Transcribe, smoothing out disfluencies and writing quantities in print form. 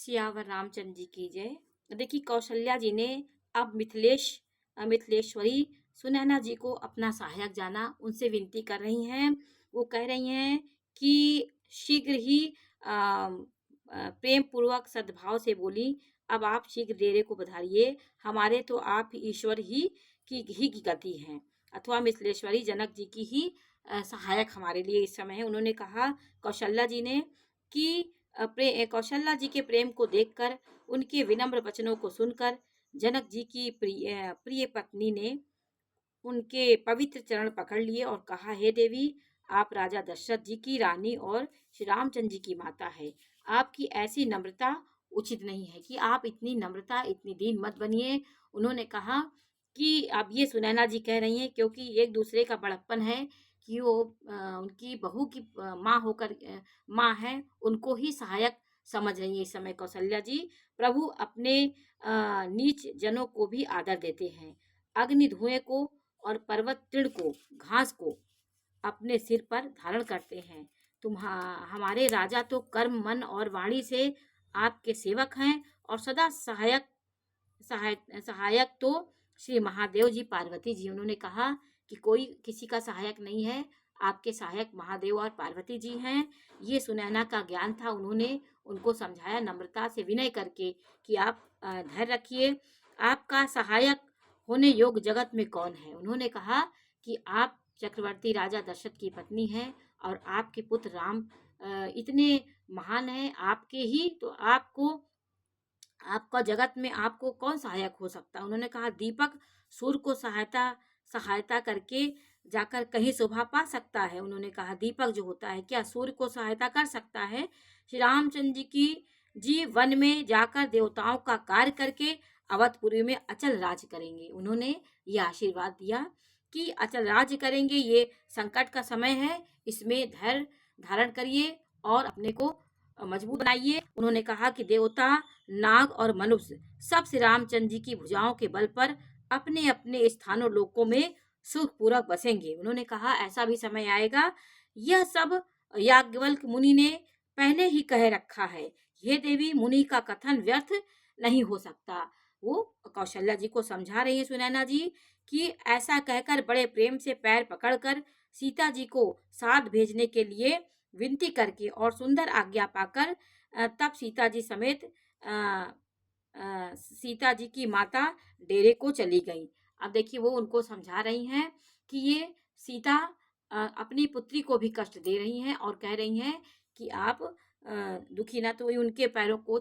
सियावर रामचंद्र जी की जय। देखिए कौशल्या जी ने अब मिथिलेश्वरी सुनैना जी को अपना सहायक जाना, उनसे विनती कर रही हैं। वो कह रही हैं कि शीघ्र ही प्रेम पूर्वक सद्भाव से बोली, अब आप शीघ्र डेरे को पधारिए, हमारे तो आप ईश्वर ही की गति हैं, अथवा मिथिलेश्वरी जनक जी की ही सहायक हमारे लिए इस समय है। उन्होंने कहा कौशल्या जी ने कि कौशल्या जी के प्रेम को देखकर, उनके विनम्र वचनों को सुनकर जनक जी की प्रिय पत्नी ने उनके पवित्र चरण पकड़ लिए और कहा, हे देवी, आप राजा दशरथ जी की रानी और श्री रामचंद्र जी की माता है। आपकी ऐसी नम्रता उचित नहीं है कि आप इतनी नम्रता, इतनी दीन मत बनिए। उन्होंने कहा कि अब ये सुनैना जी कह रही हैं क्योंकि एक दूसरे का बड़प्पन है कि वो उनकी बहू की माँ होकर माँ है, उनको ही सहायक समझ रही है इस समय कौशल्या जी। प्रभु अपने नीच जनों को भी आदर देते हैं। अग्नि धुएं को और पर्वत तृण को, घास को अपने सिर पर धारण करते हैं। हमारे राजा तो कर्म, मन और वाणी से आपके सेवक हैं और सदा सहायक तो श्री महादेव जी, पार्वती जी। उन्होंने कहा कि कोई किसी का सहायक नहीं है, आपके सहायक महादेव और पार्वती जी हैं। ये सुनैना का ज्ञान था। उन्होंने उनको समझाया नम्रता से विनय करके कि आप धैर्य रखिए, आपका सहायक होने योग्य जगत में कौन है। उन्होंने कहा कि आप चक्रवर्ती राजा दशरथ की पत्नी हैं और आपके पुत्र राम इतने महान हैं, आपके ही तो आपका जगत में आपको कौन सहायक हो सकता है। उन्होंने कहा दीपक सूर्य को सहायता करके जाकर कहीं शोभा पा सकता है। उन्होंने कहा दीपक जो होता है क्या सूर्य को सहायता कर सकता है। श्री रामचंद्र जी की वन में जाकर देवताओं का कार्य करके अवधपुरी में अचल राज करेंगे। उन्होंने ये आशीर्वाद दिया कि अचल राज्य करेंगे। ये संकट का समय है, इसमें धैर्य धारण करिए और अपने को मजबूत बनाइए। उन्होंने कहा कि देवता, नाग और मनुष्य सब श्री रामचंद्र जी की भुजाओं के बल पर अपने अपने स्थानों लोकों में सुखपूर्वक बसेंगे। उन्होंने कहा ऐसा भी समय आएगा, यह सब याज्ञवल्क्य मुनि ने पहले ही कह रखा है। हे देवी, मुनि का कथन व्यर्थ नहीं हो सकता। वो कौशल्या जी को समझा रही है सुनैना जी कि ऐसा कहकर बड़े प्रेम से पैर पकड़कर सीता जी को साथ भेजने के लिए विनती करके और सुंदर आज्ञा पाकर तब सीता जी समेत सीता जी की माता डेरे को चली गई। अब देखिए वो उनको समझा रही हैं कि ये सीता अपनी पुत्री को भी कष्ट दे रही हैं और कह रही हैं कि आप दुखी ना तो उनके पैरों को